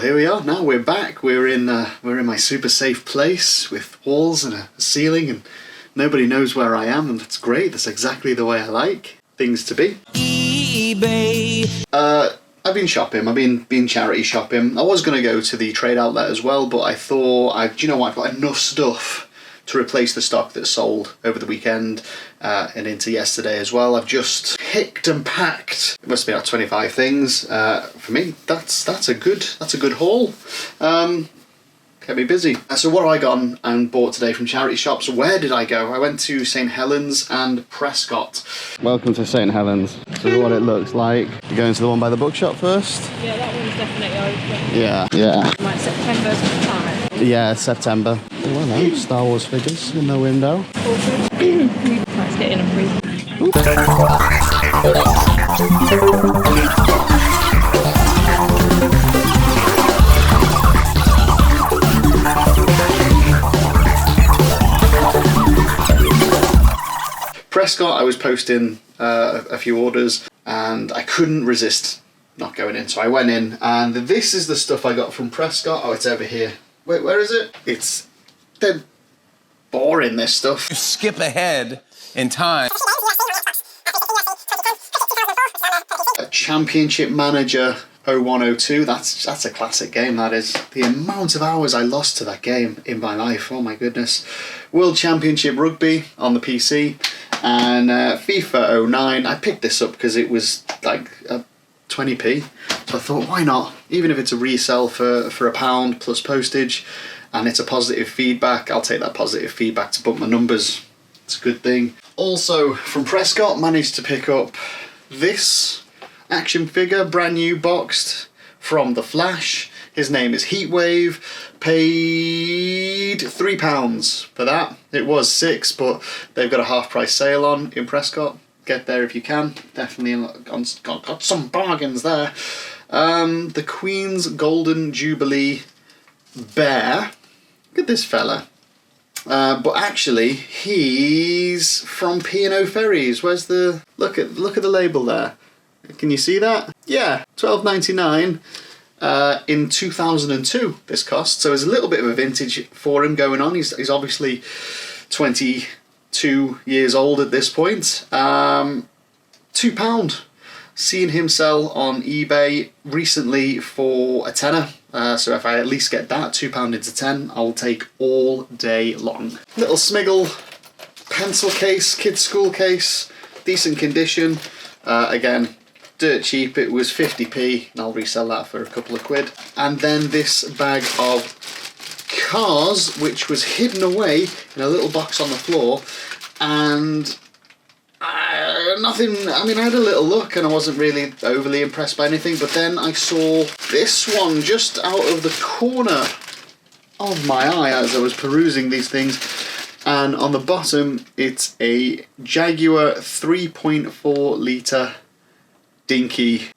here we are now, we're back, we're in my super safe place with walls and a ceiling and nobody knows where I am, and that's great, that's exactly the way I like things to be. eBay. I've been shopping, I've been charity shopping. I was going to go to the trade outlet as well, but I thought, do you know what, I've got enough stuff to replace the stock that sold over the weekend and into yesterday as well. I've just picked and packed. It must be about 25 things. For me, that's a good haul. Kept me busy. So what have I gone and bought today from charity shops? Where did I go? I went to St Helens and Prescott. Welcome to St Helens. This is what it looks like. You're going to the one by the bookshop first? Yeah, that one's definitely open. Yeah. Like September's the time. Yeah, September. Oh, hello, Star Wars figures in the window. Let's get in and breathe. Prescott, I was posting a few orders and I couldn't resist not going in, so I went in, and this is the stuff I got from Prescott. Oh, it's over here. Wait, where is it? It's dead boring, this stuff. You skip ahead in time. A Championship Manager 0102, that's a classic game, that is. The amount of hours I lost to that game in my life, oh my goodness. World Championship Rugby on the PC, and FIFA 09. I picked this up because it was like 20p, so I thought, why not? Even if it's a resell for £1 plus postage, and it's a positive feedback, I'll take that positive feedback to bump my numbers. It's a good thing. Also, from Prescott, managed to pick up this action figure, brand new boxed from The Flash. His name is Heatwave. Paid £3 for that. It was £6, but they've got a half price sale on in Prescott. Get there if you can. Definitely got some bargains there. The Queen's Golden Jubilee Bear. Look at this fella. But actually, he's from P&O Ferries. Where's the... Look at the label there. Can you see that? Yeah, £12.99 in 2002 this cost. So there's a little bit of a vintage for him going on. He's obviously 22 years old at this point. £2. Seen him sell on eBay recently for a tenner. So if I at least get that, £2 into 10, I'll take all day long. Little Smiggle pencil case, kids school case, decent condition. Again, dirt cheap, it was 50p, and I'll resell that for a couple of quid. And then this bag of cars, which was hidden away in a little box on the floor, and nothing, I mean, I had a little look and I wasn't really overly impressed by anything, but then I saw this one just out of the corner of my eye as I was perusing these things, and on the bottom it's a Jaguar 3.4 litre dinky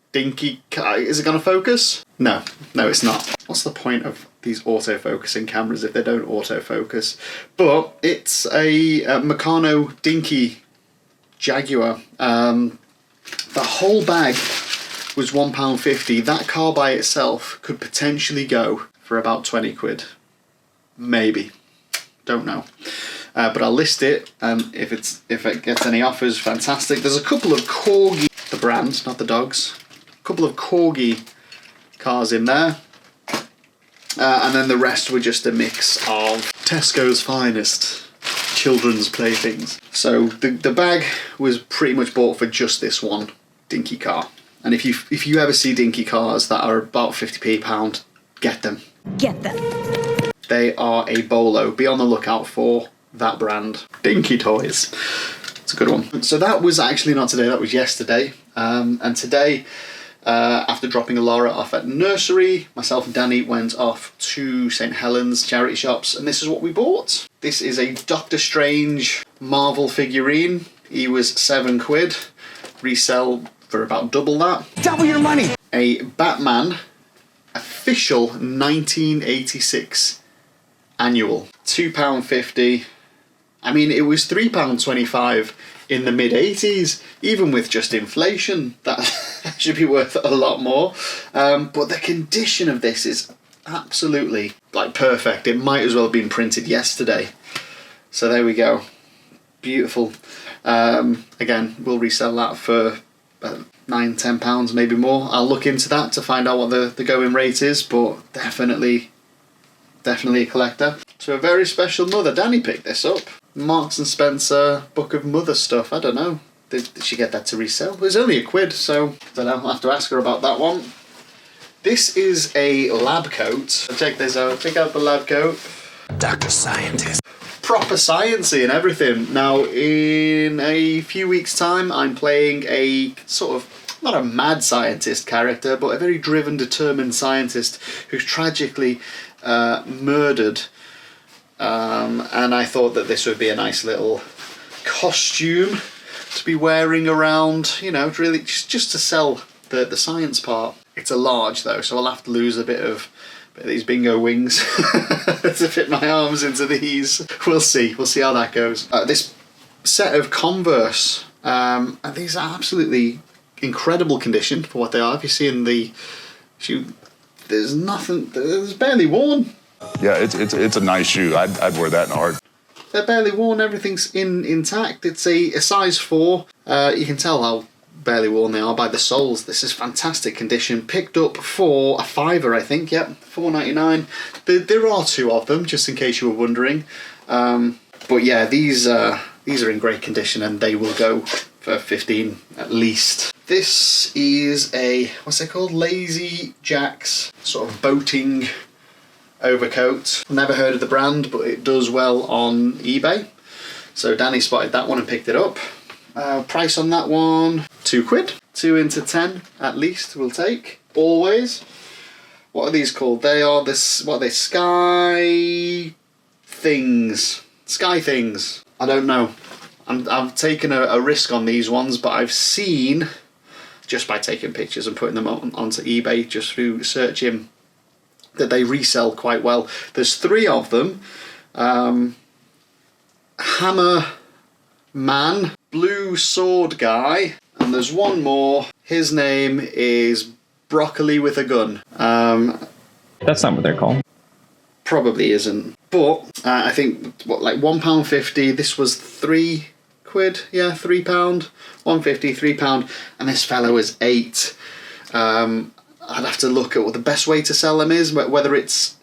car. Is it going to focus? No, it's not. What's the point of these auto-focusing cameras if they don't auto-focus? But it's a Meccano dinky Jaguar. The whole bag was £1.50. That car by itself could potentially go for about 20 quid. Maybe. Don't know. But I'll list it, and if it gets any offers, fantastic. There's a couple of Corgi, the brand, not the dogs. A couple of Corgi cars in there. And then the rest were just a mix of Tesco's finest children's playthings. So the bag was pretty much bought for just this one dinky car. And if you ever see dinky cars that are about 50p pound, get them. Get them. They are a bolo. Be on the lookout for that brand. Dinky Toys. It's a good one. So that was actually not today, that was yesterday. And today, after dropping Laura off at nursery, myself and Danny went off to St Helens charity shops, and this is what we bought. This is a Doctor Strange Marvel figurine. He was £7. Resell for about double that. Double your money! A Batman official 1986 annual. £2.50. I mean, it was £3.25 in the mid-80s, even with just inflation. That's should be worth a lot more. But the condition of this is absolutely like perfect. It might as well have been printed yesterday. So there we go. Beautiful. Again, we'll resell that for £9-10, maybe more. I'll look into that to find out what the going rate is, but definitely a collector. To a very special mother. Danny picked this up. Marks and Spencer book of mother stuff. I don't know. Did she get that to resell? It was only £1, so I don't know. I'll have to ask her about that one. This is a lab coat. Check this out. Check out the lab coat. Dr. Scientist. Proper sciencey and everything. Now, in a few weeks' time, I'm playing a sort of, not a mad scientist character, but a very driven, determined scientist who's tragically murdered. And I thought that this would be a nice little costume to be wearing around, you know, really just to sell the science part. It's a large though, so I'll have to lose a bit of these bingo wings to fit my arms into these. We'll see how that goes. This set of Converse, and these are absolutely incredible condition for what they are. If you see in the shoe, there's barely worn. Yeah, it's a nice shoe. I'd wear that in a heart. They're barely worn. Everything's intact. It's a size 4. You can tell how barely worn they are by the soles. This is fantastic condition. Picked up for £5, I think. Yep, £4.99. There are 2 of them, just in case you were wondering. But yeah, these are in great condition, and they will go for 15 at least. This is a, what's it called? Lazy Jack's sort of boating overcoat. Never heard of the brand, but it does well on eBay. So Danny spotted that one and picked it up. Price on that one, £2. 2 into 10 at least we'll take, always. What are these called? They are this, what are they, sky things. I don't know. I've taken a risk on these ones, but I've seen, just by taking pictures and putting them onto eBay, just through searching, that they resell quite well. There's 3 of them. Hammer Man, Blue Sword Guy, and there's one more. His name is Broccoli with a Gun. That's not what they're called. Probably isn't. But I think, what, like £1.50. This was £3. Yeah, £3. £1.50, £3. And this fellow is 8. I'd have to look at what the best way to sell them is, whether it's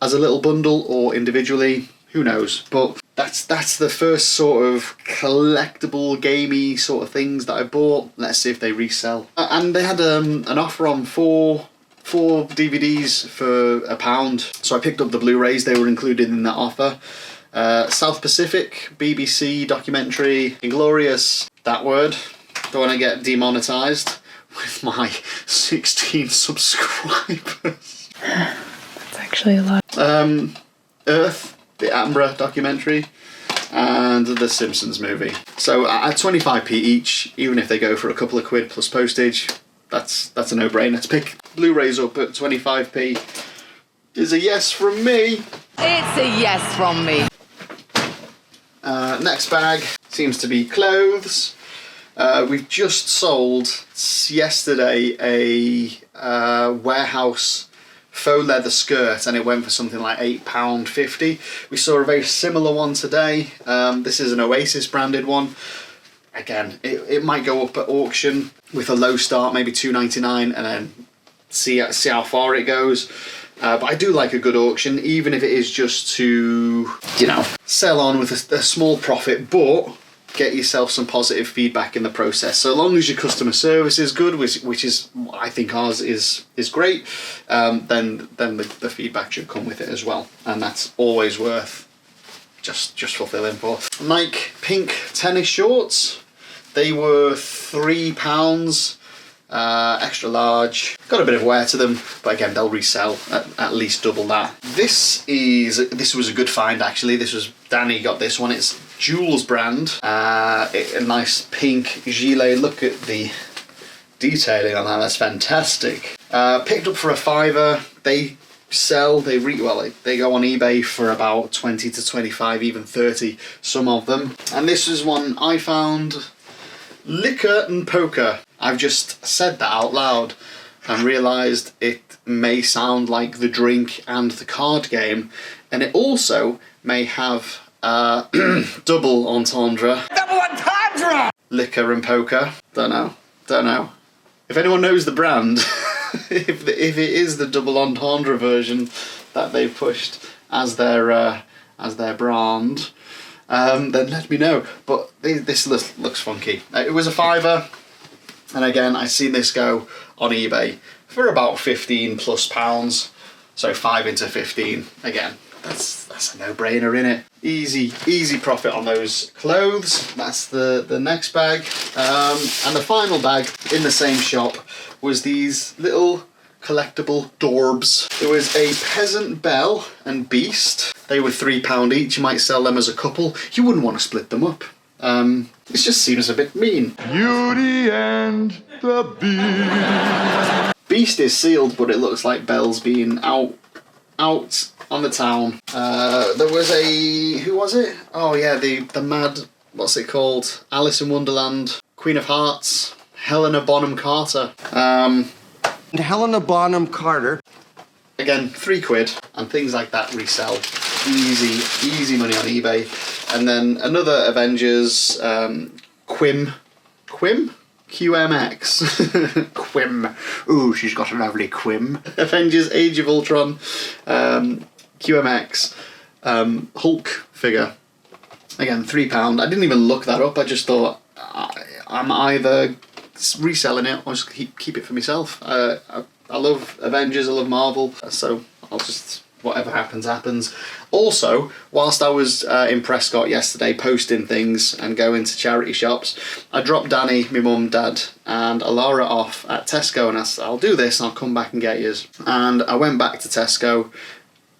as a little bundle or individually, who knows. But that's the first sort of collectible, gamey sort of things that I bought. Let's see if they resell. And they had an offer on 4 DVDs for £1. So I picked up the Blu-rays, they were included in that offer. South Pacific, BBC documentary, Inglorious, that word. Don't want to get demonetised with my 16 subscribers. That's actually a lot. Earth, the Attenborough documentary, and the Simpsons movie. So at 25p each, even if they go for a couple of quid plus postage, that's a no-brainer. To pick Blu-rays up at 25p is a yes from me. It's a yes from me. Next bag seems to be clothes. We've just sold yesterday a warehouse faux leather skirt, and it went for something like £8.50. We saw a very similar one today. This is an Oasis branded one. Again, it might go up at auction with a low start, maybe £2.99, and then see how far it goes. But I do like a good auction, even if it is just to, you know, sell on with a small profit, but get yourself some positive feedback in the process. So long as your customer service is good, which is, I think ours is great, then the feedback should come with it as well, and that's always worth just fulfilling for. Nike pink tennis shorts. They were £3, extra large. Got a bit of wear to them, but again, they'll resell at least double that. This was a good find actually. Danny got this one. It's Jules brand. A nice pink gilet. Look at the detailing on that. That's fantastic. Picked up for £5. They sell. They go on eBay for about 20 to 25, even 30. Some of them. And this is one I found. Liquor and Poker. I've just said that out loud and realised it may sound like the drink and the card game, and it also may have double entendre. Double entendre! Liquor and poker. Don't know. If anyone knows the brand, if it is the double entendre version that they've pushed as their brand, then let me know. But this looks funky. It was a £5, and again, I've seen this go on eBay for about £15+. So 5 into 15 again. That's a no-brainer, innit? Easy profit on those clothes. That's the next bag. And the final bag in the same shop was these little collectible daubs. There was a peasant belle and beast. They were £3 each. You might sell them as a couple. You wouldn't want to split them up. It just seems a bit mean. Beauty and the Beast. Beast is sealed, but it looks like Belle's been out on the town. There was a... who was it? Oh yeah, the mad... what's it called? Alice in Wonderland. Queen of Hearts. Helena Bonham Carter. Helena Bonham Carter. Again, £3, and things like that resell. Easy money on eBay. And then another Avengers, Quim? QMX. Quim. Ooh, she's got a lovely Quim. Avengers Age of Ultron, QMX, Hulk figure. Again, £3. I didn't even look that up. I just thought I'm either reselling it or just keep it for myself. I love Avengers, I love Marvel, so I'll just... whatever happens, happens. Also, whilst I was in Prescott yesterday posting things and going to charity shops, I dropped Danny, my mum, dad, and Alara off at Tesco, and I said, I'll do this and I'll come back and get yous. And I went back to Tesco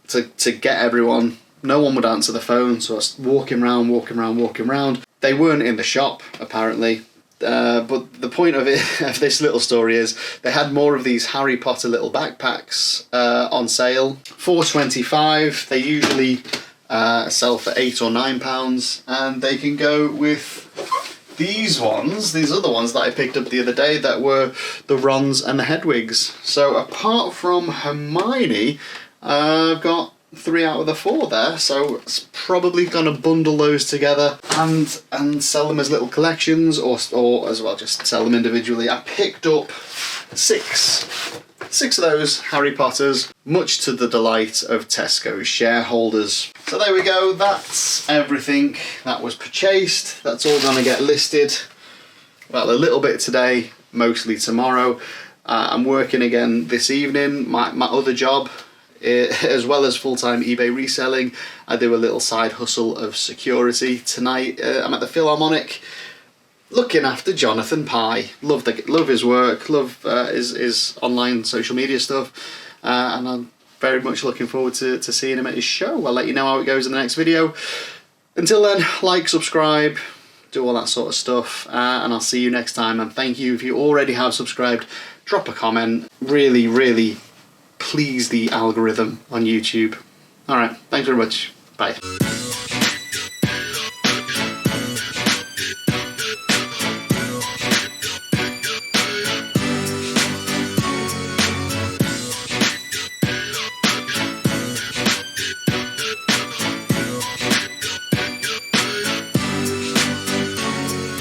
to get everyone. No one would answer the phone, so I was walking round. They weren't in the shop, apparently. But the point of this little story is they had more of these Harry Potter little backpacks on sale. £4.25. They usually sell for £8 or £9, and they can go with these other ones that I picked up the other day that were the Rons and the Hedwigs. So apart from Hermione, I've got 3 out of the 4 there, so it's probably gonna bundle those together and sell them as little collections, or as well just sell them individually. I picked up six of those Harry Potters, much to the delight of Tesco's shareholders. So there we go, that's everything that was purchased. That's all gonna get listed, well, a little bit today, mostly tomorrow. I'm working again this evening, my other job. As well as full-time eBay reselling, I do a little side hustle of security. Tonight I'm at the Philharmonic looking after Jonathan Pye. Love his work, love his online social media stuff, and I'm very much looking forward to seeing him at his show. I'll let you know how it goes in the next video. Until then, like, subscribe, do all that sort of stuff, and I'll see you next time. And thank you if you already have subscribed. Drop a comment. Really please the algorithm on YouTube. Alright, thanks very much. Bye.